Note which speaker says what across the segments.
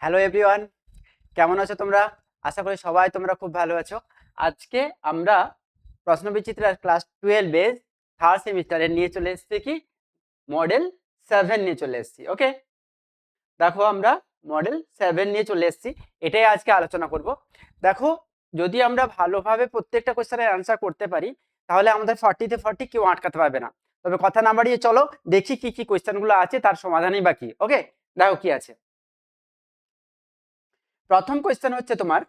Speaker 1: Hello everyone, কেমন আছো তোমরা? আশা করি সবাই তোমরা খুব ভালো আছো। আজকে আমরা প্রশ্নবিচিত্রার ক্লাস 12 এর থার্ড সেমিস্টারে নিয়ে চলে এসেছি কি মডেল 7 নিয়ে চলে এসেছি। ওকে, দেখো আমরা মডেল 7 নিয়ে চলে এসেছি, এটাই আজকে আলোচনা করব। দেখো, যদি আমরা ভালোভাবে প্রত্যেকটা কোশ্চেনের অ্যান্সার করতে পারি তাহলে আমাদের 40-তে 40 কেউ আটকাতে পারবে না। তবে কথা না বাড়িয়ে চলো দেখি কি কি কোশ্চেনগুলো আছে, তার সমাধানই বাকি। ওকে, দেখো কি আছে। প্রথম কোশ্চেন হচ্ছে তোমার,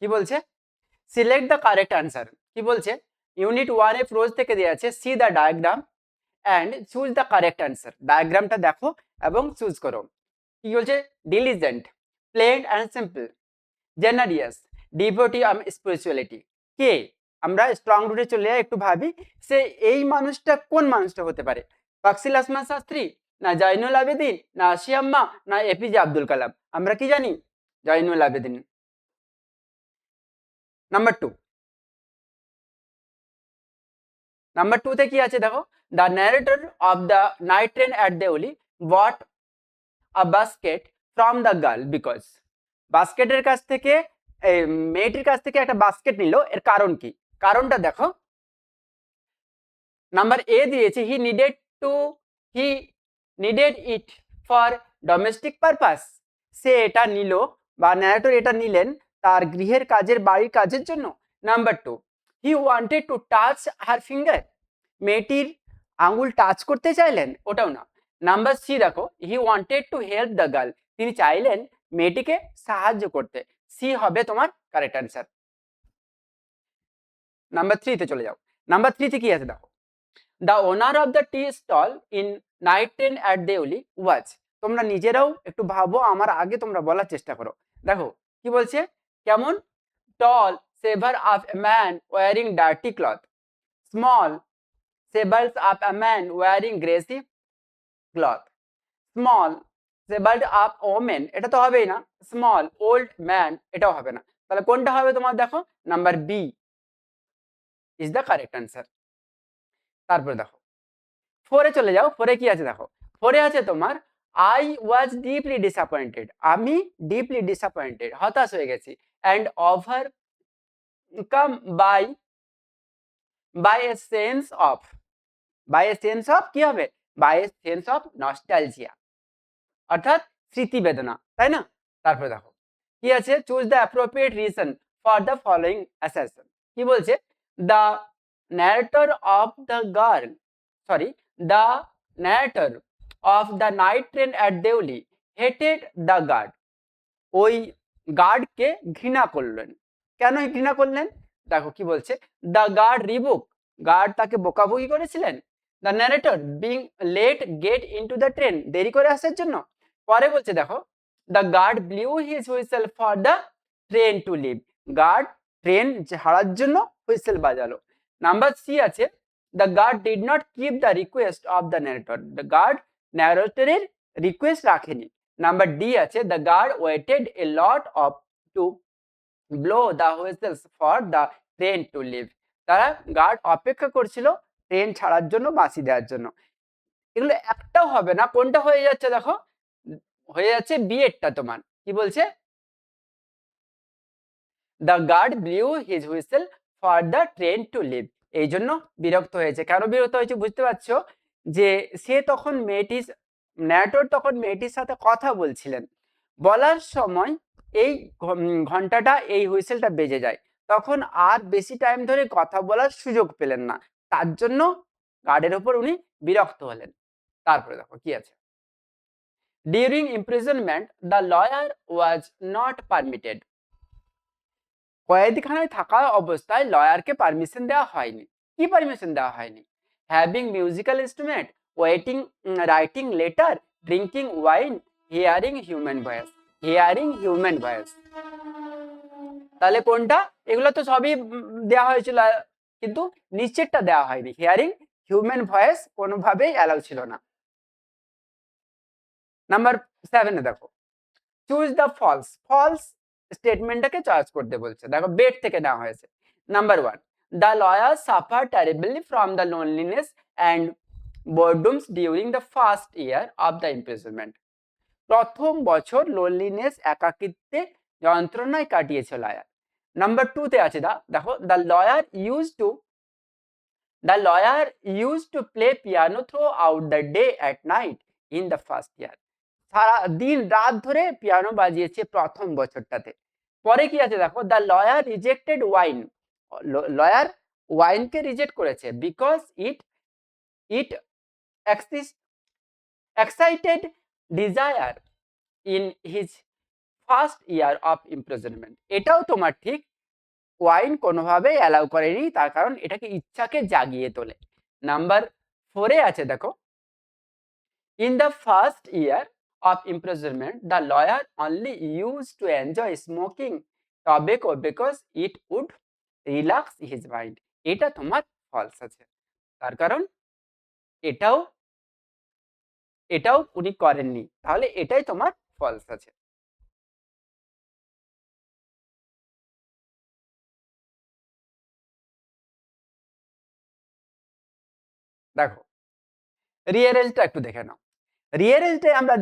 Speaker 1: কি বলছে? Select the correct answer. কি বলছে? ইউনিট 1 এ প্রোজ থেকে দেওয়া আছে, see the diagram and choose the correct answer. ডায়াগ্রামটা দেখো এবং চুজ করো। কি বলছে? Diligent, plain and simple, generous, devotee spirituality. কে? আমরা স্ট্রং রুটে চলে যাই, একটু ভাবি সে এই মানুষটা কোন মানুষটা হতে পারে। তাকসিল আসমান শাস্ত্রী, না জয়নুল আবেদিন, না আশিয়াম্মা, না এপিজে আব্দুল কালাম? আমরা কি জানি? জয়নুল আবেদিন। নাম্বার 2, নাম্বার 2 তে কি আছে দেখো, the narrator of the night train at Deoli bought a basket from the girl because. বাস্কেটের কাছ থেকে, মেয়েটির কাছ থেকে একটা বাস্কেট নিল, এর কারণ কি? কারণটা দেখো, নাম্বার এ দিয়েছে he needed it for domestic purpose. সে এটা নিল বা ন্যারেটর এটা নিলেন তার গৃহের কাজের, বাড়ির কাজের জন্য। Number 2, he wanted to touch her finger. মেয়েটির আঙুল টাচ করতে চাইলেন, ওটাও না। নাম্বার সি দেখো, he wanted to help the girl. তিনি চাইলেন মেয়েটিকে সাহায্য করতে। সি হবে তোমার কারেক্ট অ্যান্সার। নাম্বার 3 তে চলে যাও। নাম্বার 3 তে কি আছে দেখো, the owner of the tea stall in night train at Deoli was. তোমরা নিজেরাও একটু ভাবো, আমার আগে তোমরা বলার চেষ্টা করো। দেখো কি বলছে, কেমন? Tall shaver of a man wearing dirty cloth, small shavers of a man wearing greasy cloth, small shaved of women, এটা তো হবেই না। স্মল ওল্ড ম্যান, এটাও হবে না। তাহলে কোনটা হবে তোমার? দেখো number B is the correct answer. তারপরে দেখো 4 এ চলে যাও। 4 এ কি আছে দেখো, 4 এ আছে তোমার, আই ওয়াজ ডিপলি ডিসঅ্যাপয়েন্টেড। আমি ডিপলি ডিসঅ্যাপয়েন্টেড, হতাশ হয়ে গেছি। And overcome by a sense of, by a sense of কি হবে? By a sense of nostalgia, অর্থাৎ স্মৃতি বেদনা, তাই না? তারপরে দেখো কি আছে, choose the appropriate reason for the following assertion. কি বলছে? The narrator of the girl, sorry, the narrator of the night train at Deoli hated the guard. ওই গার্ডকে ঘৃণা করলেন। কেন ঘৃণা করলেন? দেখো কি বলছে, দ্য গার্ড রিবুক, গার্ড তাকে বকাবকি করেছিলেন। The narrator being late get into the train, দেরি করে আসার জন্য। পরে বলছে দেখো, the guard blew his whistle for the train to leave, guard train ছাড়ার জন্য হুইসেল বাজালো। নাম্বার সি আছে, the guard did not keep the request of the narrator, the guard ন্যারেটরের রিকোয়েস্ট রাখেনি। নাম্বার ডি আছে, the guard waited a lot of to blow the whistles for the train to leave, তারা guard অপেক্ষা করছিল train ছাড়ার জন্য, বাঁশি দেওয়ার জন্য। এগুলো একটাও হবে না। কোনটা হয়ে যাচ্ছে দেখো, হয়ে যাচ্ছে বি এরটা তোমার। কি বলছে? The guard blew his whistle for the train to leave. এই জন্য বিরক্ত হয়েছে। কেন বিরক্ত হয়েছে বুঝতে পারছো? যে সে তখন মেয়েটির, ন্যাটোর তখন মেয়েটির সাথে কথা বলছিলেন, বলার সময় এই ঘন্টাটা, এই হুইসেলটা বেজে যায়, তখন আর বেশি টাইম ধরে কথা বলার সুযোগ পেলেন না, তার জন্য গার্ডের ওপর উনি বিরক্ত হলেন। তারপরে দেখো কি আছে, during imprisonment the lawyer was not permitted. কয়েদিখানায় থাকা অবস্থায় লয়ারকে পারমিশন দেওয়া হয়নি। কি পারমিশন দেওয়া হয়নি? Having musical instrument, waiting, writing letter, drinking wine, hearing human voice. Hearing human voice, তাহলে কোনটা? এগুলো তো সবই দেওয়া হয়েছিল, কিন্তু নিচেরটা দেওয়া হয়নি। হিয়ারিং হিউম্যান ভয়েস কোনোভাবেই অ্যালাউ ছিল না। নাম্বার 7 এ দেখো, চুজ দ্য ফলস। ফলস স্টেটমেন্টটাকে চয়েস করতে বলছে। দেখো বেড থেকে নেওয়া হয়েছে। Number 1, the lawyer suffer terribly from the loneliness and boredoms during the first year of the imprisonment. প্রথম বছর লোনলিনেস একাকিত্বে যন্ত্রণায় কাটিয়েছে লয়ার। নাম্বার 2 তে আছে দেখো the lawyer used to play piano throughout the day at night in the first year. সারা দিন রাত ধরে পিয়ানো বাজিয়েছে প্রথম বছরটাতে। পরে কি আছে দেখো, the lawyer rejected wine, lawyer ওয়াইনকে রিজেক্ট করেছে because it excited desire in his first year of imprisonment. এটাও তোমার ঠিক, ওয়াইন কোনোভাবেই অ্যালাউ করেনি, তার কারণ এটাকে ইচ্ছাকে জাগিয়ে তোলে। নাম্বার 4 এ আছে দেখো, in the first year of imprisonment, the lawyer only used to enjoy smoking tobacco because it would relax his mind. এটা তোমার ফলস আছে, তার কারণ এটাও উনি করেননি, তাহলে এটাই তোমার ফলস আছে। দেখো রিয়ারেঞ্জটা একটু দেখে নাও। রিয়ারেঞ্জটাই আমরা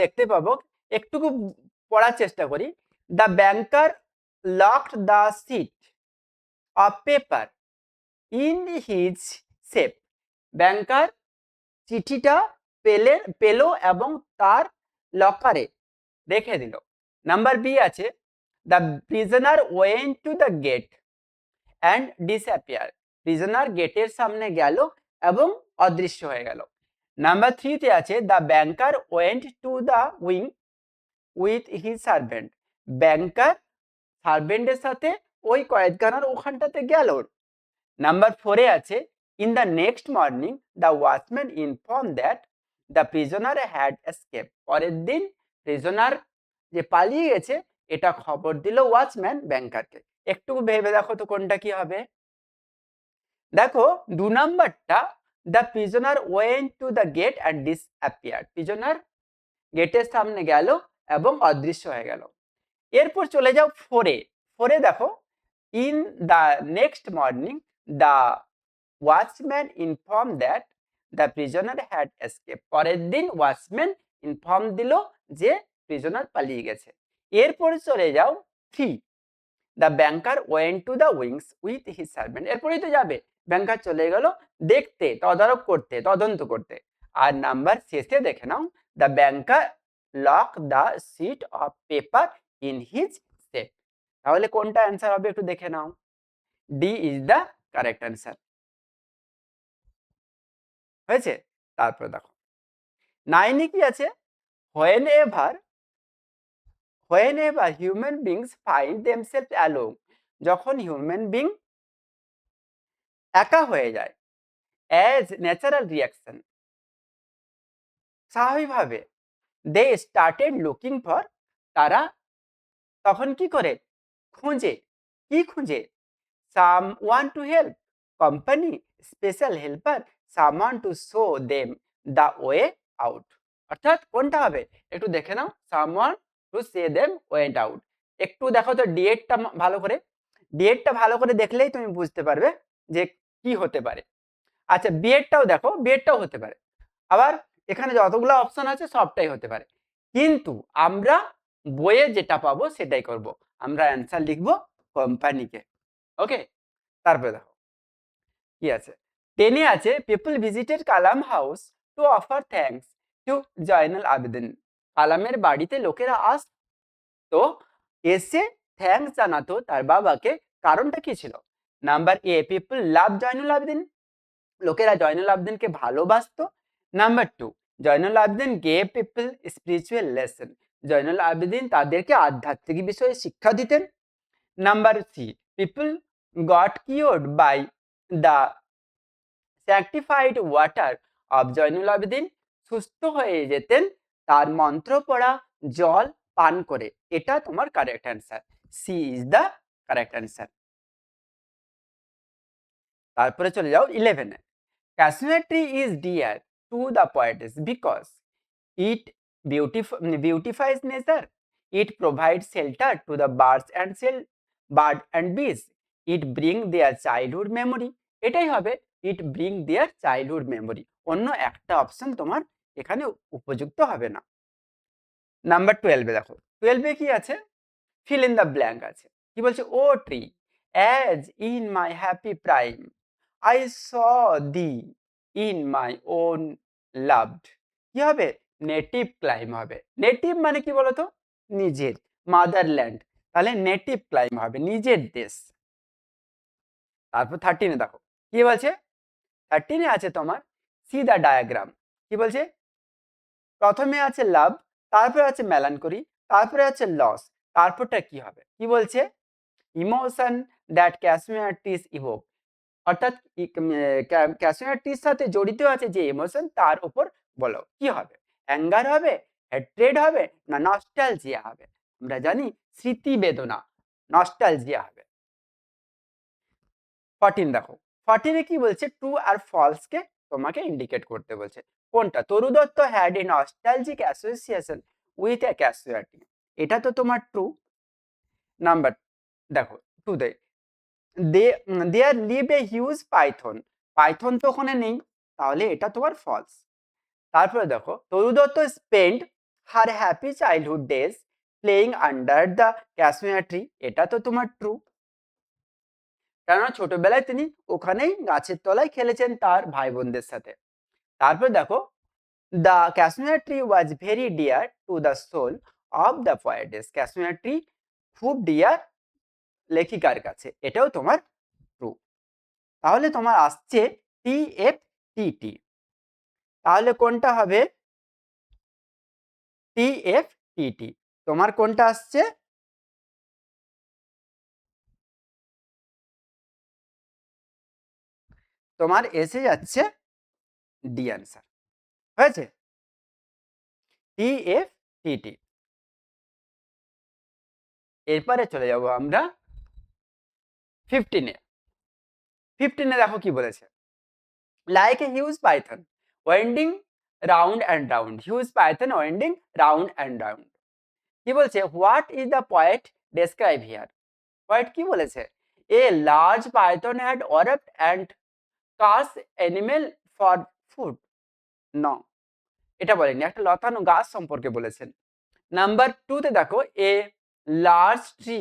Speaker 1: দেখতে পাবো, একটুকু পড়ার চেষ্টা করি। The banker locked the sheet of paper in his safe. Banker চিঠিটা পেল এবং তার লকারে রেখে দিল। নাম্বার বি আছে, the prisoner went to the gate and disappear. Prisoner গেটের সামনে গেল এবং অদৃশ্য হয়ে গেল। নাম্বার 3 তে আছে, the banker went to the wing with his servant. Banker সার্ভেন্টের সাথে ওই কয়েদখানার ওখানটাতে গেল। নাম্বার 4 এ আছে, in the next morning the watchman inform that the prisoner had escape. পরের দিন প্রিজনার যে পালিয়ে গেছে এটা খবর দিল ওয়াচম্যান ব্যাংকারকে। একটু ভেবে দেখো তো কোনটা কি হবে। দেখো 2 নাম্বারটা, the prisoner went to the gate and disappeared. Prisoner গেটের সামনে গেল এবং অদৃশ্য হয়ে গেল। এরপর চলে যাও 4 এ। 4 এ দেখো, in the next morning the watchman inform that the prisoner had escape. পরের দিন ওয়াচম্যান ইনফর্ম দিল যে প্রিজনার পালিয়ে গেছে। এরপরে চলে যাও 3, the banker went to the wings with his servant. এরপরেই তো যাবে, ব্যাংকার চলে গেল দেখতে, তদারক করতে, তদন্ত করতে। আর নাম্বার শেষে দেখে নাও, the banker lock the sheet of paper in his safe. তাহলে কোনটা অ্যান্সার হবে একটু দেখে নাও। D is the correct answer. হয়েছে? তারপর দেখো 9 এ কি আছে, whenever human beings find themselves alone. যখন হিউম্যান বিং একা হয়ে যায়, অ্যাজ ন্যাচারাল রিয়াকশন, স্বাভাবিকভাবে দে স্টার্টেড লুকিং ফর, তারা তখন কি করে, খুঁজে, কি খুঁজে, someone to help, company, special helper, someone to show them the way out. অর্থাৎ কোনটা হবে একটু দেখে নাও, someone to say them way out. একটু দেখো তো ডিএডটা ভালো করে, ডিএডটা ভালো করে দেখলেই তুমি বুঝতে পারবে যে কি হতে পারে। আচ্ছা বিএডটাও দেখো, বিএডটাও হতে পারে। আবার এখানে যতগুলো অপশন আছে সবটাই হতে পারে, কিন্তু আমরা বইয়ে যেটা পাবো সেটাই করব। আমরা অ্যান্সার লিখবো কোম্পানিকে। ওকে, তারপরে দেখো কি আছে। 10 এ আছে, people visited Kalam house to offer thanks to Jainul Abedin. কালামের বাড়িতে লোকেরা আসতো এসে থ্যাঙ্কস জানাতো তার বাবাকে। কারণটা কি ছিল? Number A, people love Zainul Abedin, লোকেরা জয়নুল আবেদিনকে ভালোবাসতো। Number 2, Zainul Abedin gave people spiritual lesson, Zainul Abedin তাদেরকে আধ্যাত্মিক বিষয়ে শিক্ষা দিতেন। Number C, people got cured by the sanctified water of Zainul Abedin, সুস্থ হয়ে যেতেন তার মন্ত্র পড়া জল পান করে। এটা তোমার correct answer, C is the correct answer. তারপরে চলে যাও 11 এ। Cashew tree is dear to the poetess because it beautifies nature. It provides shelter to the bird and bees. It brings their childhood memory. এটাই হবে ইট bring their childhood memory. অন্য একটা option তোমার এখানে উপযুক্ত হবে না। নাম্বার 12 দেখো, 12 কি আছে, ফিল ইন দ্য ব্ল্যাঙ্ক আছে। কি বলছে, O tree as in my happy prime I saw thee in my own loved. কি হবে, নেটিভ ক্লাইম হবে। নেটিভ মানে কি বলতো, নিজের, মাদারল্যান্ড, তাহলে নেটিভ ক্লাইম হবে নিজের দেশ। তারপর 13 দেখো কি বলছে, 13 আছে তোমার সি দ্য ডায়াগ্রাম। কি বলছে, প্রথমে আছে লাভ, তারপরে আছে মেলানকলি, তারপরে আছে লস, তারপরটা কি হবে, কি বলছে, ইমোশন দ্যাট ক্যাসমিয়ার ট্রিজ ইভোক। অর্থাৎ ক্যাসমিয়ার ট্রির সাথে জড়িত আছে যে ইমোশন তার উপর বলো কি হবে, অ্যাঙ্গার হবে, হেট্রেড হবে, না নস্টালজিয়া হবে। আমরা জানি স্মৃতি বেদনা, নস্টালজিয়া হবে। 14 দেখো, 14 কি বলছে, ট্রু আর ফলস কে তোমাকে ইন্ডিকেট করতে বলছে। কোনটা, Toru Dutt had a nostalgic association with a casualty, এটা তো তোমার ট্রু। নাম্বার দেখো 2 they there live a huge python, python তো ওখানে নেই, তাহলে এটা তোমার ফলস। তারপরে দেখো, Toru Dutt spend her happy childhood days playing under the casuarina tree, এটা তো তোমার ট্রু, কেননা ছোটবেলায় তিনি ওখানেই গাছের তলায় খেলেছেন তার ভাই বোনদের সাথে। তারপর দেখো, the casuarina tree was very dear to the soul of the poetess, casuarina tree খুব ডিয়ার লেখিকার কাছে, এটাও তোমার ট্রু। তাহলে তোমার আসছে টি এফ টি টি, তাহলে কোনটা হবে, টি এফ টি টি, তোমার কোনটা আসছে, তোমার এসে যাচ্ছে ডি অ্যান্সার, হয়েছে, টি এফ টি টি। এরপরে চলে যাব আমরা 15-এ। 15-এ দেখো কি বলেছে, like a huge python winding round and round, huge python winding round and round. কি বলছে, what is the poet describe here, poet কি বলেছে, a large python had wrapped and caught animal for food, no, এটা বলেনি, একটা লতানো গাছ সম্পর্কে বলেছেন। নাম্বার 2-তে দেখো, a large tree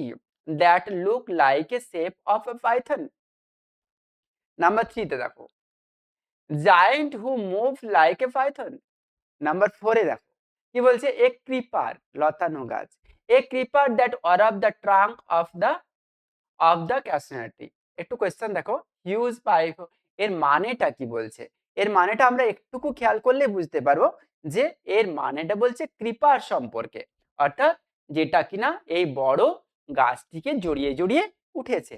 Speaker 1: that look like a shape of a python. Number 3-তে দেখো, giant who move like a python. Number 4-এ দেখো কি বলছে, এ ক্রিপার, লতানো গাছ, a creeper that wrap the trunk of the casuarina tree. একটু question দেখো, হিউজ পাইপ এর মানেটা কি বলছে, এর মানেটা আমরা একটুকু খেয়াল করলে বুঝতে পারবো যে এর মানেটা বলছে কৃপার সম্পর্কে, অর্থাৎ যেটা কিনা এই বড় গাছটিকে জড়িয়ে জড়িয়ে উঠেছে।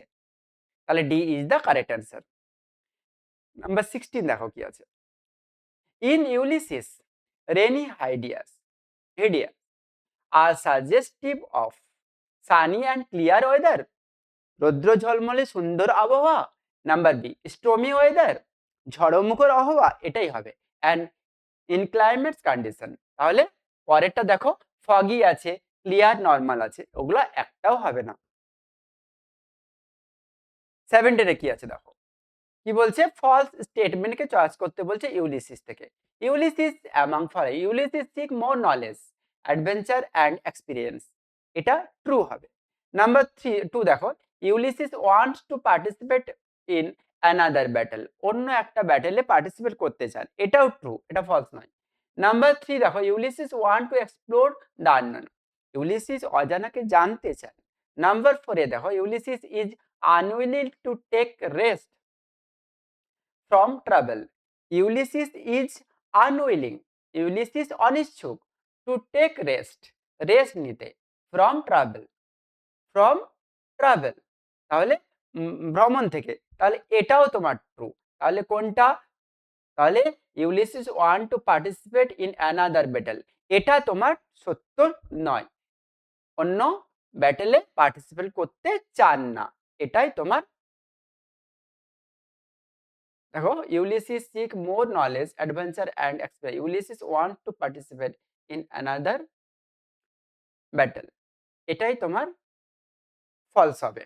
Speaker 1: তাহলে D is the correct answer. Number 16 দেখো কি আছে, in Ulysses rainy hideous are suggestive of sunny and clear weather, রৌদ্র ঝলমলে সুন্দর আবহাওয়া। নাম্বার বি, স্টোমি ওয়েদার, ঝড়মুখর আবহাওয়া, এটাই হবে। অ্যান্ড ইনক্লাইমেট কন্ডিশন, তাহলে পরেরটা দেখো, ফগি আছে, ক্লিয়ার নর্মাল আছে, ওগুলো একটাও হবে না। 17-এ কি আছে দেখো, কি বলছে, ফলস স্টেটমেন্টকে চয়েস করতে বলছে ইউলিসিস থেকে। Ulysses among for Ulysses seek more knowledge adventure and experience, এটা ট্রু হবে। নাম্বার 2 দেখো, Ulysses wants to participate in another battle, অন্য একটা ব্যাটেলে পার্টিসিপেট করতে চান, এটাও ট্রু, এটা ফলস নয়। নাম্বার 3 দেখো, Ulysses want to explore the unknown, Ulysses অজানাকে জানতে চান। নাম্বার 4-এ দেখো, Ulysses is unwilling to take rest from travel, Ulysses is unwilling, Ulysses অনিচ্ছুক, টু টেক রেস্ট, রেস্ট নিতে, ফ্রম ট্রাভেল, তাহলে ভ্রমণ থেকে, তাহলে এটাও তোমার ট্রু। তাহলে কোনটা, তাহলে Ulysses want to participate in another battle, এটা তোমার সত্য নয়, অন্য ব্যাটেলে পার্টিসিপেট করতে চান না, এটাই তোমার। দেখো, Ulysses seek more knowledge adventure and explore, Ulysses want to participate in another battle, এটাই তোমার ফলস হবে।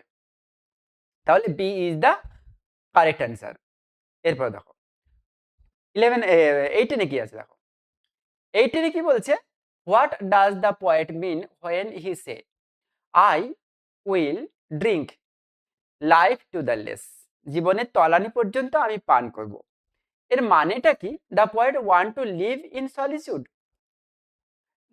Speaker 1: তাহলে B is the correct answer. এরপর দেখো 18 কি আছে দেখো, 18 কি বলছে, what does the poet mean when he say I will drink life to the lees, জীবনের তলানি পর্যন্ত আমি পান করব। এর মানেটা কি? The poet want to live in solitude,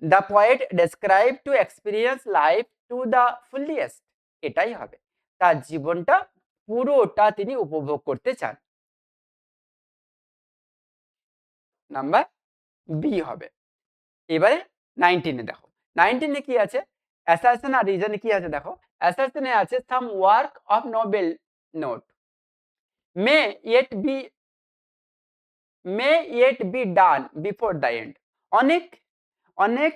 Speaker 1: the poet describe to experience life to the fullest, এটাই হবে, তার জীবনটা পুরোটা তিনি উপভোগ করতে চান। নাম্বার বি হবে। এবারে 19 দেখো, 19 কি আছে, অ্যাসারশন আর রিজনে কি আছে দেখো, অ্যাসারশনে আছে সাম work of Nobel note May yet be done before the end, অনেক অনেক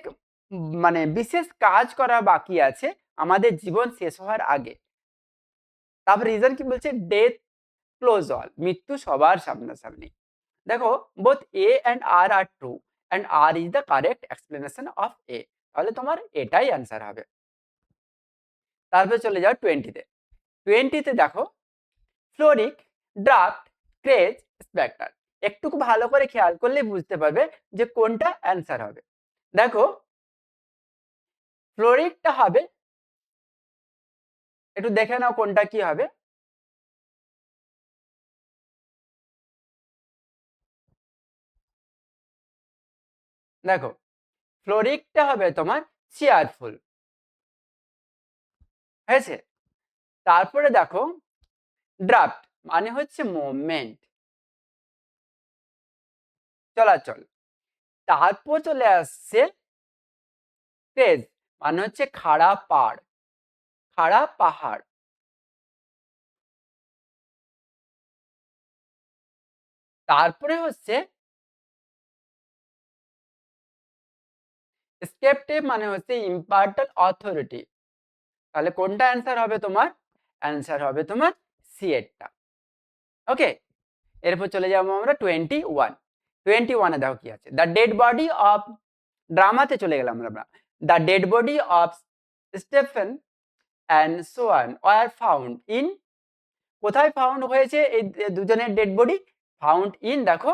Speaker 1: মানে বিশেষ কাজ করা বাকি আছে আমাদের জীবন শেষ হওয়ার আগে। তারপর রিজন কি বলছে, ডেথ ক্লোজ অল, মৃত্যু সবার সামনাসামনি। দেখো both A and R true and R is the correct explanation of A, তাহলে তোমার এটাই অ্যান্সার হবে। তারপরে চলে যাও 20-তে। 20-তে দেখো ফ্লোরিক, ড্রাফট, ক্রেজ, স্পেক্টার, একটু ভালো করে খেয়াল করলে বুঝতে পারবে যে কোনটা অ্যান্সার হবে। দেখো ফ্লোরিকটা হবে, একটু দেখে নাও কোনটা কি হবে। দেখো ফ্লোরিকটা হবে তোমার চেয়ারফুল, হয়েছে। তারপরে দেখো ড্রাফট মানে হচ্ছে মুভমেন্ট, চলাচল। তারপর চলে আসছে ক্রেজ মানে হচ্ছে খাড়া পাড়, খাড়া পাহাড়। তারপরে হচ্ছে স্কেপটিভ মানে হচ্ছে ইম্পার্টাল অথরিটি, তাহলে কোনটা অ্যান্সার হবে তোমার, অ্যান্সার হবে তোমার সি এরটা। ওকে, এরপর চলে যাবো আমরা 21। 21-এ দেখো কি আছে, দ্য ডেড বডি অফ, ড্রামাতে চলে গেলাম আমরা, the dead body of Stephen and Swan were found in, কোথায় ফাউন্ড হয়েছে এই দুজনের ডেড বডি, ফাউন্ড ইন দেখো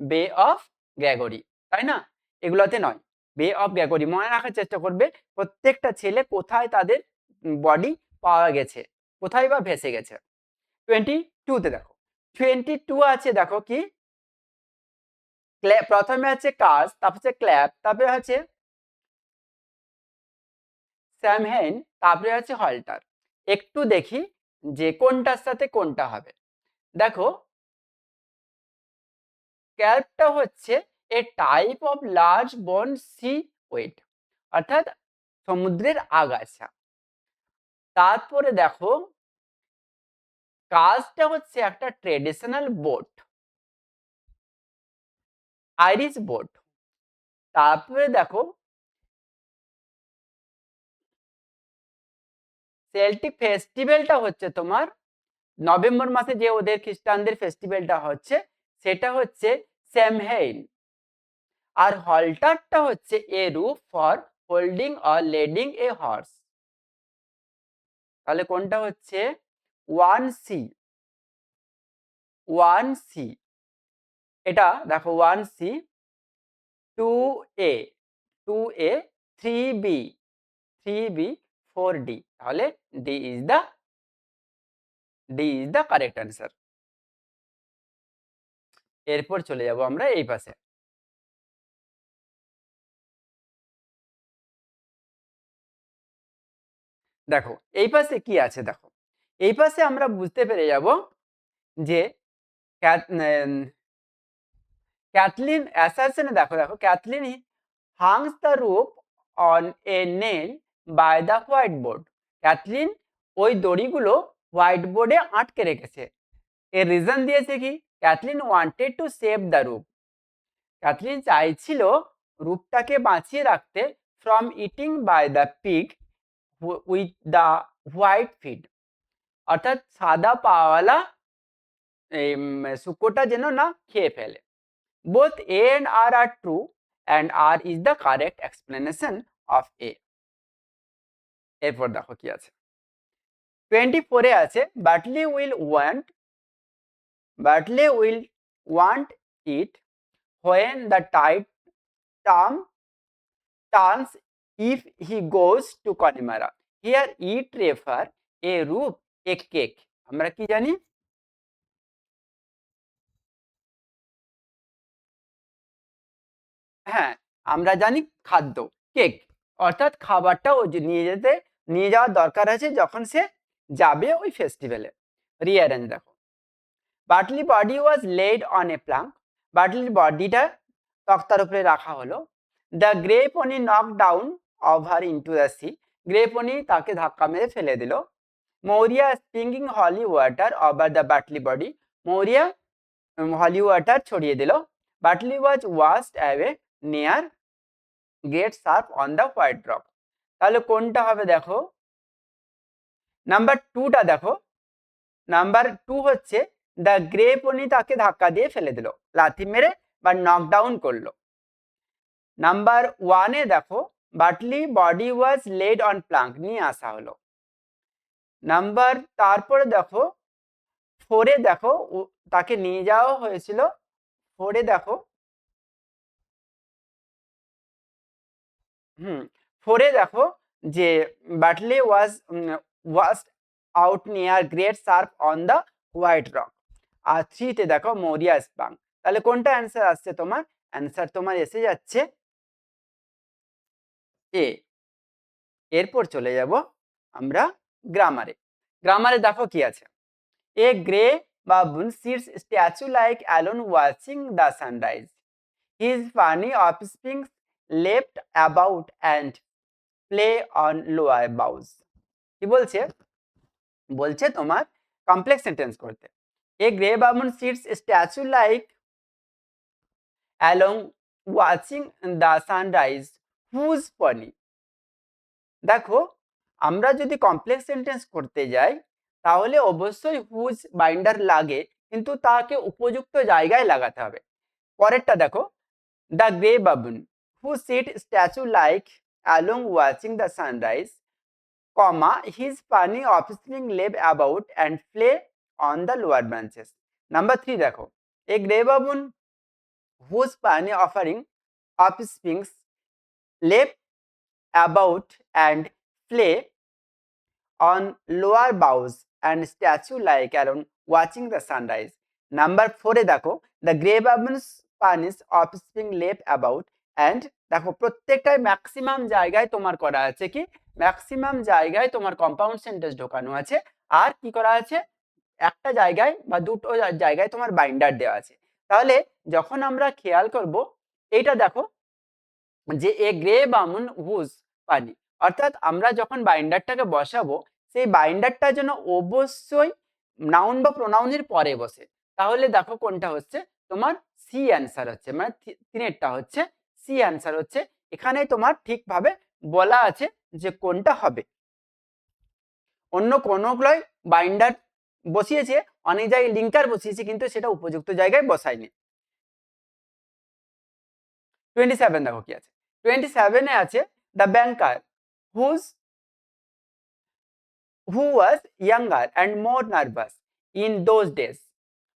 Speaker 1: বে অফ গ্যাগরি, তাই না, এগুলোতে নয়, বে অফ গ্যাগরি মনে রাখার চেষ্টা করবে, প্রত্যেকটা ছেলে কোথায় তাদের বডি পাওয়া গেছে, কোথায় বা ভেসে গেছে। 22-তে দেখো 22 আছে দেখো কি, প্রথমে আছে কাজ, তারপর হচ্ছে ক্ল্যাপ, তারপরে আছে স্যামহেইন, তারপরে আছে হল্টার। একটু দেখি যে কোনটার সাথে কোনটা হবে। দেখো ক্যাল্পটা হচ্ছে এ টাইপ অফ লার্জ বোন সি ওয়েট, অর্থাৎ সমুদ্রের আগাছা। তারপরে দেখো কাজটা হচ্ছে একটা ট্রেডিশনাল বোট, আইরিশ বোট। তারপরে দেখো সেল্টিক ফেস্টিভ্যালটা হচ্ছে তোমার নভেম্বর মাসে যে ওদের খ্রিস্টানদের ফেস্টিভ্যালটা হচ্ছে সেটা হচ্ছে স্যামহেইন। আর হল্টারটা হচ্ছে a rope for holding or leading a horse, তাহলে কোনটা হচ্ছে 1C, 1C এটা দেখো 1C, 2A, 2A, 3B, 3B, 4D, তাহলে D is the correct answer। এরপর চলে যাব আমরা এই পাশে। দেখো এই পাশে কি আছে, দেখো এই পাশে আমরা বুঝতে পেরে যাব যে ক্যাথলিন অ্যাসারশনে দেখো, দেখো Kathleen hangs the rope on a nail by the whiteboard, Kathleen ওই দড়িগুলো হোয়াইট বোর্ডে আটকে রেখেছে। এর রিজন দিয়েছে কি, Kathleen wanted to save the rope, Kathleen চাইছিল রূপটাকে বাঁচিয়ে রাখতে from eating by the pig with the white feet, অর্থাৎ সাদা পাওয়ালা এই শুকোটা যেন না খেয়ে ফেলে। Both A and R are true and R is the correct explanation of A. এরপর দেখো কি আছে, 24-এ আছে Bartley will want Bartley will want it when the tide turns if he goes to Connemara. Here it refer a roof, a cake. আমরা কি জানি? হ্যাঁ, আমরা জানি খাদ্য, কেক, অর্থাৎ খাবারটা ও নিয়ে যাওয়ার দরকার আছে যখন সে যাবে ওই ফেস্টিভ্যালে। রিঅ্যারেঞ্জ দেখো, Bartley body was laid on a plank, বাটলির বডিটা তক্তার উপরে রাখা হলো। The grey pony knock down over into the sea, grey pony তাকে ধাক্কা মেরে ফেলে দিল। Maurya springing holy water over the Bartley body, Maurya holy water ছড়িয়ে দিল। Bartley was washed away near great surf on the white rock. তাহলে কোনটা হবে দেখো, নাম্বার টুটা দেখো। নাম্বার টু হচ্ছে দ্য গ্রে পনি তাকে ধাক্কা দিয়ে ফেলে দিল, লাথি মেরে বা নকডাউন করলো। নাম্বার ওয়ানে দেখো Bartley body was laid on plank, নিয়ে আসা হলো। নাম্বার তারপরে দেখো ফোরে দেখো তাকে নিয়ে যাওয়া হয়েছিল। ফোরে দেখো ফোরে দেখো যে Bartley was out near great surf on the white rock. আর থ্রিতে দেখো মৌরিয়া স্পাং। তাহলে কোনটা অ্যান্সার আসছে তোমার? অ্যান্সার তোমার এসে যাচ্ছে এ। এরপর চলে যাব আমরা গ্রামারে। গ্রামারে দেখো কি আছে, a grey baboon sits statue like alone watching the sunrise, his funny offspring left about and play on lower boughs. কি বলছে? বলছে তোমার কমপ্লেক্স সেন্টেন্স করতে। A grey baboon sits statue like along watching the sunrise whose pony. দেখো আমরা যদি complex sentence করতে যাই তাহলে অবশ্যই হুজ বাইন্ডার লাগে, কিন্তু তাকে উপযুক্ত জায়গায় লাগাতে হবে। পরেরটা দেখো, the grey baboon who sit statue like along watching the sunrise, comma, his funny offspring live about and play on the lower branches. Number 3 দেখো, a grey baboon whose funny offspring live about and play on lower boughs and statue like around watching the sunrise. Number 4 এ দেখো, the grey baboon's funny offspring live about and দেখো প্রত্যেকটাই maximum জায়গায় তোমার করা আছে কি, maximum জায়গায় তোমার কম্পাউন্ড সেন্টেন্স ঢোকানো আছে। আর কি করা আছে, একটা জায়গায় বা দুটো জায়গায় তোমার বাইন্ডার দেওয়া আছে। তাহলে যখন আমরা খেয়াল করব এইটা দেখো যে এ গ্রে বামুন হুজ পানি, অর্থাৎ আমরা যখন বাইন্ডারটাকে বসাবো সেই বাইন্ডারটা যেন অবশ্যই নাউন বা প্রোনাউনের পরে বসে। তাহলে দেখো কোনটা হচ্ছে তোমার সি অ্যান্সার হচ্ছে, মানে তিনেরটা হচ্ছে সি অ্যান্সার হচ্ছে। এখানে তোমার ঠিকভাবে বলা আছে যে কোনটা হবে। অন্য কোনোগুলোই বাইন্ডার বসিয়েছে, অনেক জায়গায় লিঙ্কার বসিয়েছে, কিন্তু সেটা উপযুক্ত জায়গায় বসায়নি। 27 দেখো কি আছে, 27 এ আছে the banker who was younger and more nervous in those days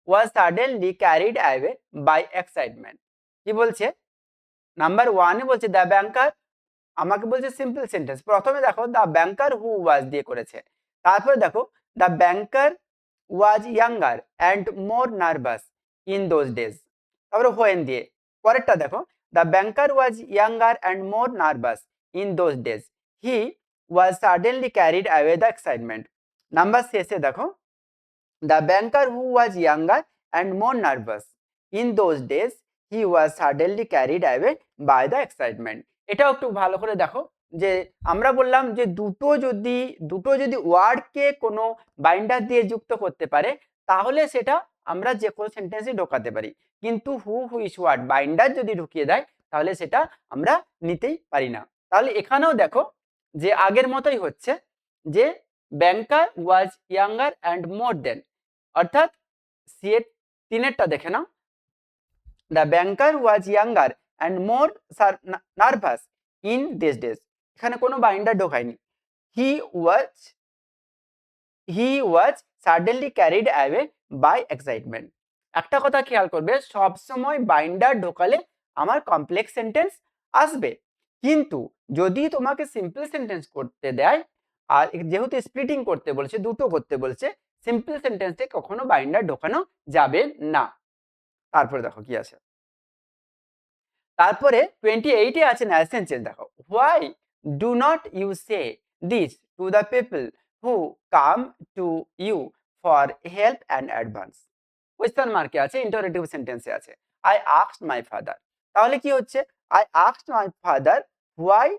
Speaker 1: was suddenly carried away by excitement. কি বলছে? নাম্বার 1 এ বলছে দ্য ব্যাংকার, আমাকে বলছে সিম্পল সেন্টেন্স। প্রথমে দেখো দ্য ব্যাংকার হু ওয়াজ দিয়ে করেছে, তারপরে দেখো the banker was younger and more nervous in those days, তারপরে হোয়েন দিয়ে। পরেরটা দেখো the banker was younger and more nervous in those days, he was suddenly carried away the excitement. Number শেষে দেখো the banker who was younger and more nervous in those days, he was suddenly carried away by the excitement. এটাও একটু ভালো করে দেখো যে আমরা বললাম যে দুটো যদি ওয়ার্ডকে কোনো বাইন্ডার দিয়ে যুক্ত করতে পারে তাহলে সেটা আমরা যে কোনো সেন্টেন্সে ঢোকাতে পারি, কিন্তু হুইচ ওয়ার্ড বাইন্ডার যদি ঢুকিয়ে দেয় তাহলে সেটা আমরা নিতেই পারি না। তাহলে এখানেও দেখো যে আগের মতোই হচ্ছে যে ব্যাংকার ওয়াজ ইয়াঙ্গার অ্যান্ড মোর দেন, অর্থাৎ সি এর তিনেরটা দেখে নাও, the banker was younger and more nervous in this days, এখানে কোনো বাইন্ডার ঢোকায়নি। He was suddenly carried away by excitement. একটা কথা খেয়াল করবে, সবসময় বাইন্ডার ঢোকালে আমার কমপ্লেক্স সেন্টেন্স আসবে, কিন্তু যদি তোমাকে সিম্পল সেন্টেন্স করতে দেয়, আর যেহেতু স্প্লিটিং করতে বলছে, দুটো করতে বলছে, সিম্পল সেন্টেন্সে কখনো বাইন্ডার ঢোকানো যাবে না। তারপরে দেখো কি আছে, তারপরে 28 এ আছে ন্যারেশন চেঞ্জ। দেখো, why do not you say this to the people who come to you for help and advance. Question মার্কে আছে, ইন্টারোগেটিভ সেন্টেন্সে আছে, আই আস্কড মাই ফাদার। তাহলে কি হচ্ছে, I asked my father why,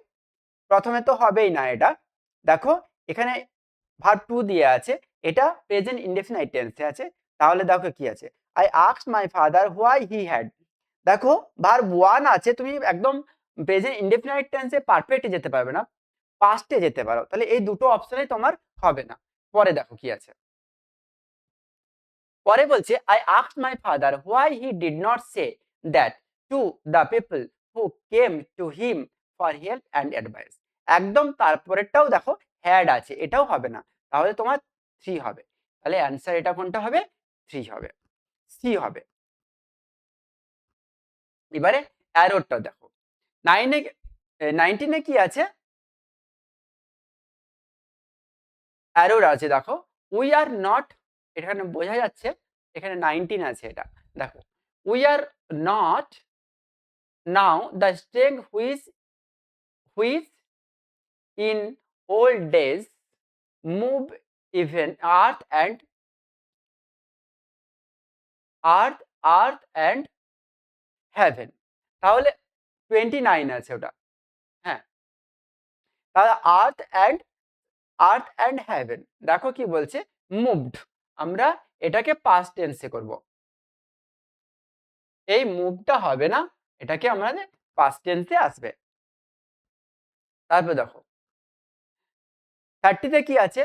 Speaker 1: প্রথমে তো হবেই না এটা। দেখো এখানে ভার্ব টু দিয়ে আছে, এটা প্রেজেন্ট ইনডেফিনাইট টেন্সে আছে। তাহলে দেখো কি আছে, I asked my father why he had. দেখো ভার্ব ওয়ান আছে, তুমি একদম প্রেজেন্ট ইনডেফিনাইট টেন্সে পারফেক্টে যেতে পারবে না, পাস্টে যেতে পারো, তাহলে এই দুটো অপশনে তোমার হবে না। পরে দেখো কি আছে, পরে বলছে I asked my father why he did not say that two the people who came to him for help and advice. একদম তারপরেরটাও দেখো হ্যাড আছে, এটাও হবে না, তাহলে তোমার 3 হবে। তাহলে অ্যান্সার এটা কোনটা হবে, 3 হবে, সি হবে। এবারে অ্যারোরটা দেখো, 19 কি আছে, অ্যারোর আছে। দেখো উই আর নট, এখানে বোঝা যাচ্ছে এখানে 19 আছে, এটা দেখো, we are not now the strength which in old days move even earth and heaven। তাহলে 29 আছে ওটা, হ্যাঁ, তাহলে আর্থ অ্যান্ড হেভেন। দেখো কি বলছে, মুভড, আমরা এটাকে পাস্ট টেন্সে করব, এই মুভটা হবে না, এটাকে আমাদের পাস্ট টেন্সে আসবে। তারপর দেখো 30 তে কি আছে,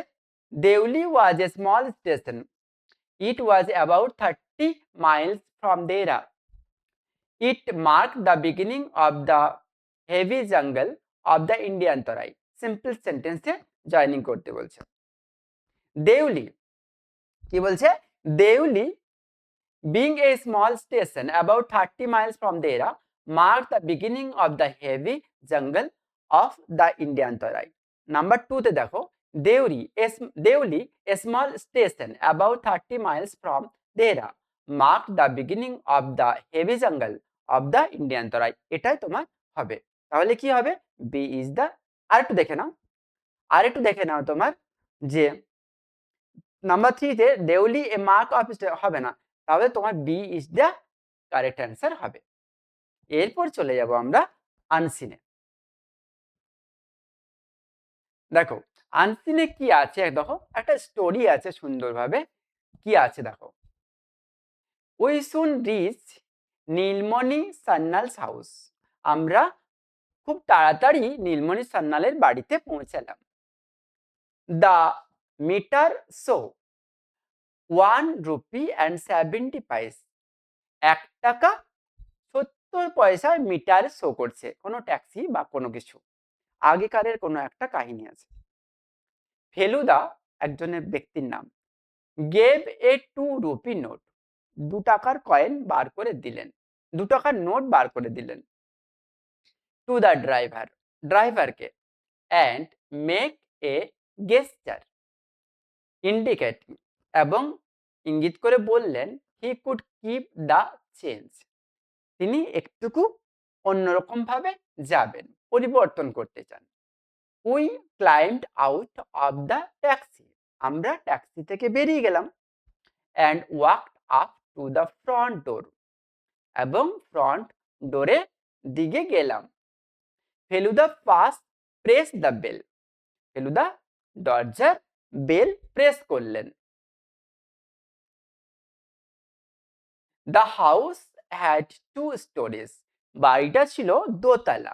Speaker 1: Deoli was a small station, it was about 30 miles from Dehra. It marked the beginning of the heavy jungle of the Indian Tarai. Simple সেন্টেন্সে জয়েনিং করতে বলছে। দেউলি কি বলছে, Deuli being a small station about 30 miles from Dehra marked the beginning of the heavy jungle of the Indian Tarai. Number 2 তে দেখো, Deuli a small station about 30 miles from Dehra marked the beginning of the heavy jungle of the Indian Tarai। এটাই তোমার হবে, তাহলে কি হবে, B is the. আরেকটু দেখে নাও তোমার, যে নাম্বার 3 তে দেউলি এ মার্ক অফ হবে না, তাহলে তোমার B is the correct answer হবে। এরপর চলে যাব আমরা আনসিনে। দেখো আনসিনে কি আছে, দেখো একটা স্টোরি আছে সুন্দরভাবে, কি আছে দেখো, we soon reach Nilmoni Sanyal's house. আমরা খুব তাড়াতাড়ি নীলমণি সান্যালের বাড়িতে পৌঁছালাম। The meter show 1 rupee and 70 paise। 1 টাকা 70 পয়সায় মিটার শো করছে, কোনো ট্যাক্সি বা কোনো কিছু, আগেকারের কোনো একটা কাহিনী আছে। ফেলুদা একজনের ব্যক্তির নাম, গেভ এ 2 rupee নোট, 2 টাকার কয়েন বার করে দিলেন, 2 টাকার নোট বার করে দিলেন, টু দ্য ড্রাইভারকে, and make a gesture indicating, এবং ইঙ্গিত করে বললেন, he could keep the change, তিনি একটুকু অন্যরকম ভাবে যাবেন, পরিবর্তন করতে চান। We climbed out of the taxi, আমরা ট্যাক্সি থেকে বেরিয়ে গেলাম, and walked up to the front door, এবং ফ্রন্ট ডোরে দিকে গেলাম। Feluda first press the bell, Feluda দরজার বেল প্রেস করলেন। দ্য হাউস হ্যাড 2 stories, বাড়িটা ছিল দোতলা।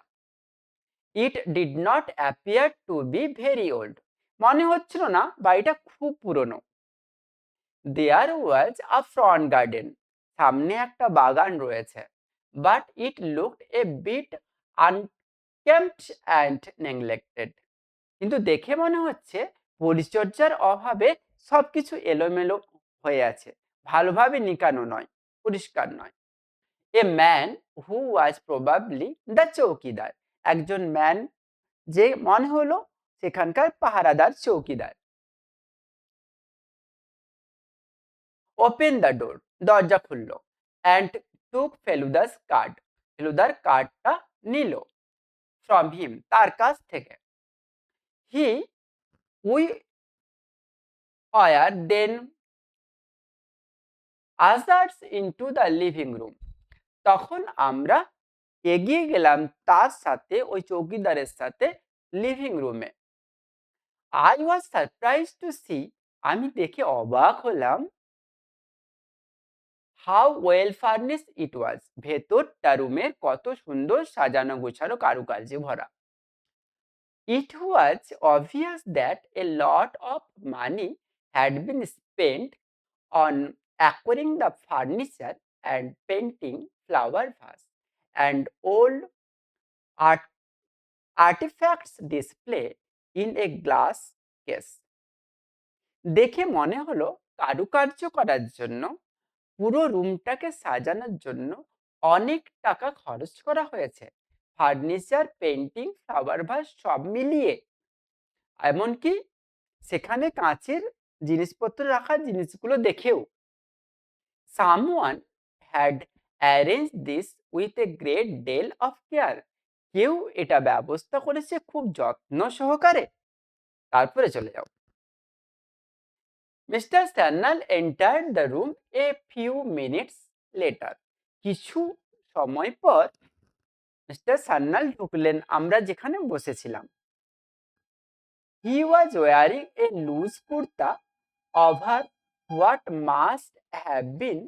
Speaker 1: ইট did not appear to be very old, মনে হচ্ছিল না বাড়িটা খুব পুরনো। দেয়ার ওয়াজ আ ফ্রন্ট গার্ডেন, সামনে একটা বাগান রয়েছে। But it looked a bit unkempt and neglected, কিন্তু দেখে মনে হচ্ছে পরিচর্যার অভাবে সবকিছু এলোমেলো হয়ে আছে, ভালোভাবে নিকানো নয়। পরিষ্কার নয়। A man who was probably the চৌকিদার, একজন ম্যান যে মনে হলো সেখানকার পাহারাদার চৌকিদার। ওপেন দ্য ডোর, দরজা খুললো, অ্যান্ড টুক ফেলুদাস কার্ড, ফেলুদার কার্ডটা নিল, ফ্রম হিম, তার কাছ থেকে। He we were then ushered into the living room, তখন আমরা এগিয়ে গেলাম তার সাথে, ওই চৌকিদারের সাথে লিভিং রুমে। I was surprise to see, আমি দেখে অবাক হলাম, how well furnish it was, ভেতরটা রুমের কত সুন্দর সাজানো গোছানো কারুকার্যে ভরা। It was obvious that a lot of money had been spent on acquiring the furniture and painting flower vase and old art artifacts display in a glass case. দেখে মনে হলো কারুকার্য করার জন্য, পুরো রুমটাকে সাজানোর জন্য অনেক টাকা খরচ করা হয়েছে, ফার্নিচার, পেন্টিং, ফ্লাওয়ার ভাস সব মিলিয়ে। এমনকি সেখানে কাঁচের জিনিসপত্র রাখার জিনিসগুলো দেখেও। Someone had arranged this with a great deal of care. কেউ এটা ব্যবস্থা করেছে খুব যত্ন সহকারে। তারপরে চলে যাও। Mister Sanyal entered the room a few minutes later. কিছু সময় পর মিস্টার সান্যাল ঢুকলেন আমরা যেখানে বসেছিলাম। He was wearing a loose kurta over what must have been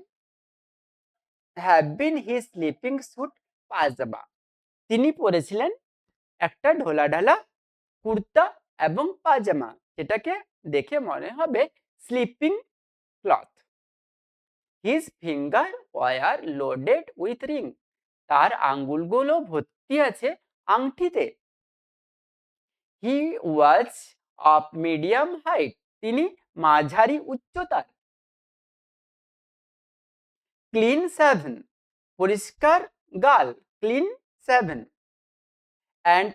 Speaker 1: his sleeping suit pajama. তিনি পরেছিলেন একটা ঢোলাঢালা কুর্তা এবং পাজামা, যেটাকে দেখে মনে হবে sleeping cloth. His finger were loaded with ring, তার আঙ্গুলগুলো ভর্তি আছে আংটিতে। He was of medium height, তিনি মাঝারি উচ্চতার। ক্লিন সেভেন, পরিষ্কার গাল, clean shaven, and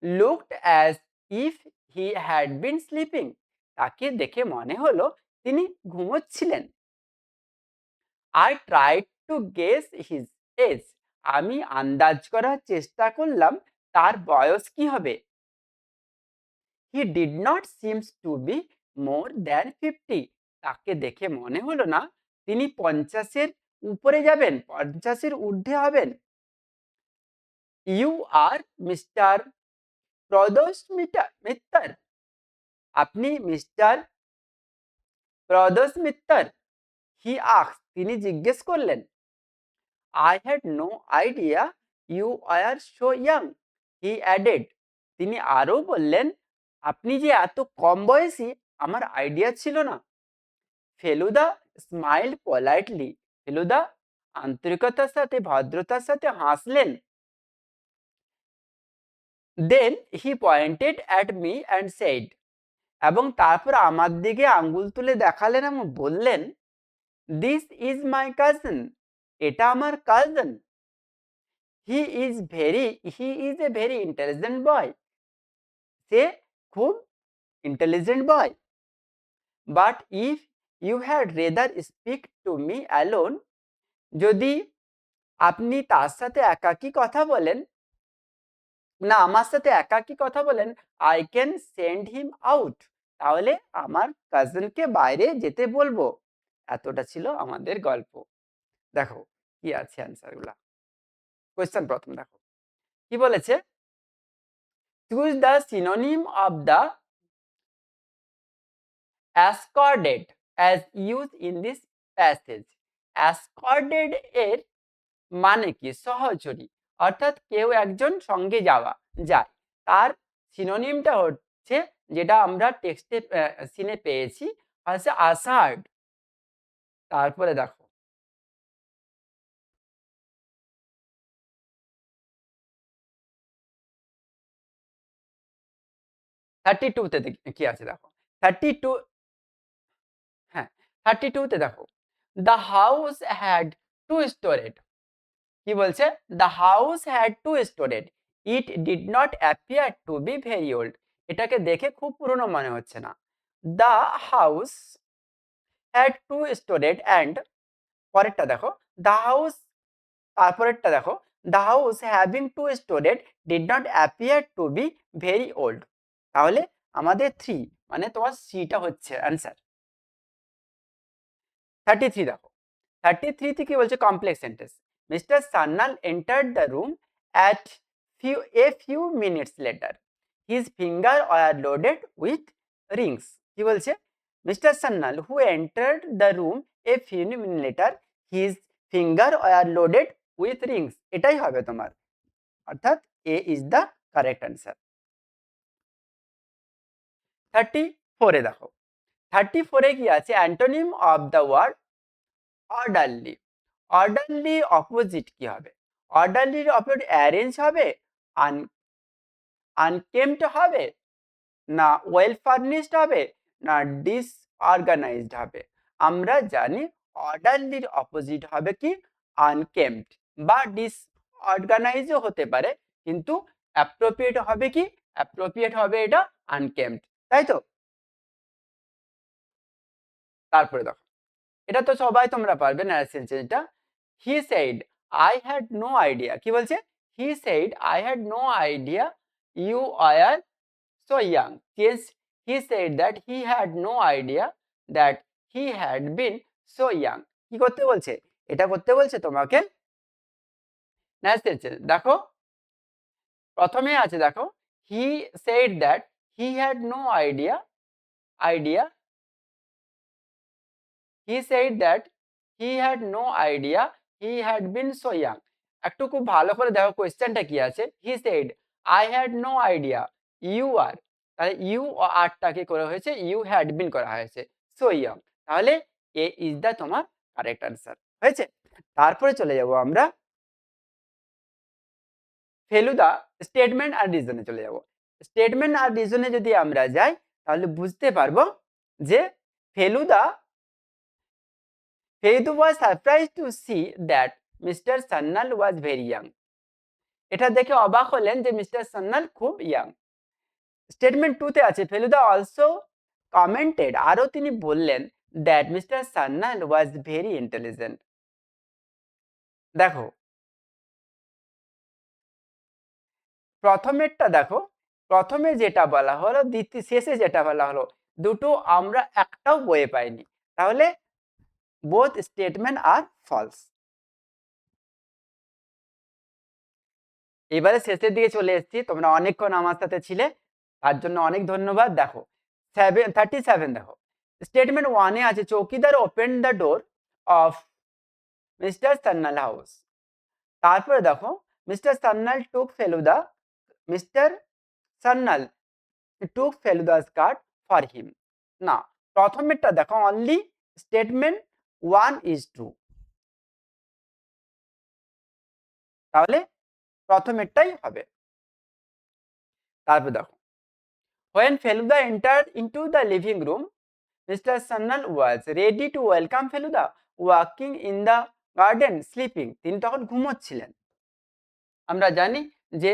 Speaker 1: looked as if he had been sleeping, তাকে দেখে মনে হলো তিনি ঘুমোচ্ছিলেন। I tried to guess his age, আমি আন্দাজ করার চেষ্টা করলাম তার বয়স কি হবে। He did not seem to be more than 50, তাকে দেখে মনে হলো না তিনি 50-এর উপরে যাবেন, 50-এর ঊর্ধ্বে হবেন। You are Mr. প্রদোষ মিত্তর, আপনি মিস্টার প্রদোষ মিত্তর। হি আস্কড, তিনি জিজ্ঞেস করলেন। I had no idea you are so young, he added, তিনি আরও বললেন, আপনি যে এত কম বয়সী আমার আইডিয়া ছিল না। ফেলুদা স্মাইল্ড পোলাইটলি, ফেলুদা আন্তরিকতার সাথে ভদ্রতার সাথে হাসলেন। Then he pointed at me and said, এবং তারপর আমার দিকে আঙ্গুল তুলে দেখালেন এবং বললেন, দিস ইজ মাই কাজিন, এটা আমার cousin. He is a very intelligent boy, সে খুব intelligent boy. But if you had rather speak to me alone, যদি আপনি তার সাথে একাকী কথা বলেন, না আমার সাথে একাকী কথা বলেন, I can send him out, তাহলে আমার কাজিনকে বাইরে যেতে বলবো। এতটা ছিল আমাদের গল্প। দেখো কি আছে অ্যান্সার গুলা। কোয়েশ্চেন প্রথম দেখো কি বলেছে, choose the synonym of the accorded as use in this passage. Accorded এর মানে কি, সহচরী, অর্থাৎ কেউ একজন সঙ্গে যায়, তার সিনোনিমটা হচ্ছে যেটা আমরা টেক্সটে সিনে পেয়েছি, হচ্ছে আসার্ড। তারপরে দেখো থার্টি টুতে কি আছে দেখো, 32, হ্যাঁ 32তে দেখো, the house had two storeyed, কি বলছে, the house had two storeyed, it did not appear to be very old, এটাকে দেখে খুব পুরনো মনে হচ্ছে না। The house had two storeyed and, পরেরটা দেখো, দ্য হাউস, তারপরেরটা দেখো, the house having two storeyed did not appear to be very old. তাহলে আমাদের 3 মানে তোমার সিটা হচ্ছে অ্যান্সার। 33 দেখো, 33 থেকে বলছে complex sentence. Mister Sanyal entered the room at few minutes later. His finger were loaded with rings. কি বলছে, mister Sanyal who entered the room a few minutes later, his finger were loaded with rings. এটাই হবে তোমার, অর্থাৎ A is the correct answer. 34 এ দেখো, 34 এ কি আছে, antonym of the word orderly. Orderly opposite কি হবে, অর্ডারলির অপোজিট অ্যারেঞ্জ হবে, আনকেম্পড হবে, না ওয়েল ফার্নিশড হবে, না ডিসঅর্গানাইজড হবে। আমরা জানি অর্ডারলির অপোজিট হবে কি, আনকেম্পড বা ডিসঅর্গানাইজও হতে পারে, কিন্তু অ্যাপ্রোপ্রিয়েট হবে কি, অ্যাপ্রোপ্রিয়েট হবে এটা আনকেম্পড, তাই তো। তারপরে দেখো, এটা তো সবাই তোমরা পারবে না সেন্টেন্সটা। He said I had no idea, কি বলছে, he said I had no idea you are so young. Yes, he said that he had no idea that he had been so young. কি করতে বলছে, এটা করতে বলছে তোমাকে নেক্সট সেন্টেন্স দেখো, প্রথমে আছে দেখো, he said that he had no idea he said that he had no idea he had been so young. একটু খুব ভালো করে দেখো কোয়েশ্চেনটা কি আছে, he said I had no idea you are, তাহলে ইউ ও আরটাকে করা হয়েছে, ইউ হ্যাড বিন করা হয়েছে, সো ইয়ং, তাহলে এ ইজ দা তোমার কারেক্ট আনসার হয়েছে। তারপরে চলে যাব আমরা ফেলুদা স্টেটমেন্ট আর রিজনে চলে যাব। স্টেটমেন্ট আর রিজনে যদি আমরা যাই তাহলে বুঝতে পারবো যে Feluda was surprised to see that Mr. Sannal was very young. এটা দেখে অবাক হলেন যে মিস্টার সান্যাল খুব ইয়াং। স্টেটমেন্ট 2 তে আছে ফেলুদা অলসো কমেন্টেড, আরো তিনি বললেন that mister Sanyal was very intelligent. দেখো প্রথমেরটা দেখো, প্রথমে যেটা বলা হলো, দ্বিতীয় শেষে যেটা বলা হলো, দুটো আমরা একটাও বইয়ে পাইনি, তাহলে বোথ স্টেটমেন্ট আর ফলস। এবারে শেষের দিকে চলে এসেছি, তোমরা অনেকক্ষণ আমার সাথে ছিলে, তার জন্য অনেক ধন্যবাদ। দেখো 37 দেখো, স্টেটমেন্ট 1 এ আছে chowkidar open the door of mister Sanyal house. তারপরে দেখো mister Sanyal took Feluda, mister Sanyal took Feluda's card for him. না, প্রথমেরটা দেখো অনলি স্টেটমেন্ট 1 ইজ ট্রু, তাহলে প্রথমেরটাই হবে। তারপর দেখো when Feluda entered into the living room, Mr. Sannal was ready to welcome Feluda walking in the garden sleeping. তিনি তখন ঘুমোচ্ছিলেন। আমরা জানি যে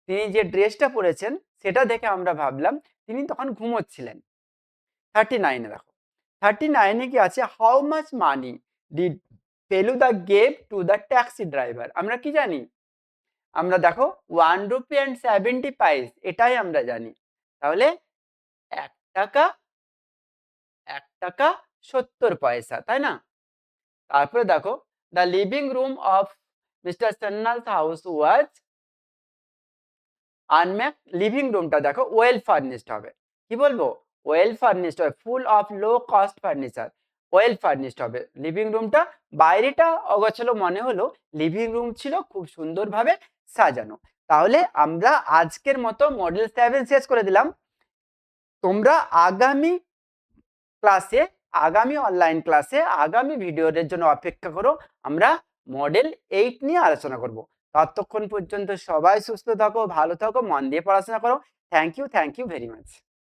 Speaker 1: তিনি যে ড্রেসটা পরেছেন সেটা দেখে আমরা ভাবলাম তিনি তখন ঘুমোচ্ছিলেন। 39 এ দেখো, 39 এ কি আছে, how much money did Feluda gave to the taxi driver. আমরা কি জানি, আমরা দেখো 1 রুপি অ্যান্ড 70 পাইস, এটাই আমরা জানি, তাহলে 1 টাকা 70 পয়সা, তাই না। তারপরে দেখো the living room of mister Sanyal's house was unmapped, living রুমটা দেখো ওয়েল ফার্নিশড হবে, কি বলবো, ওয়েল ফার্নিশড হবে, full of low cost furniture, well furnished হবে লিভিং রুমটা। বাইরেটা অগোছালো মনে হলো, লিভিং রুম ছিল খুব সুন্দরভাবে সাজানো। তাহলে আমরা আজকের মতো মডেল 7 শেষ করে দিলাম। তোমরা আগামী ক্লাসে, আগামী অনলাইন ক্লাসে, আগামী ভিডিওর জন্য অপেক্ষা করো, আমরা মডেল 8 নিয়ে আলোচনা করব। ততক্ষণ পর্যন্ত সবাই সুস্থ থাকো, ভালো থাকো, মন দিয়ে পড়াশোনা করো। Thank you very much.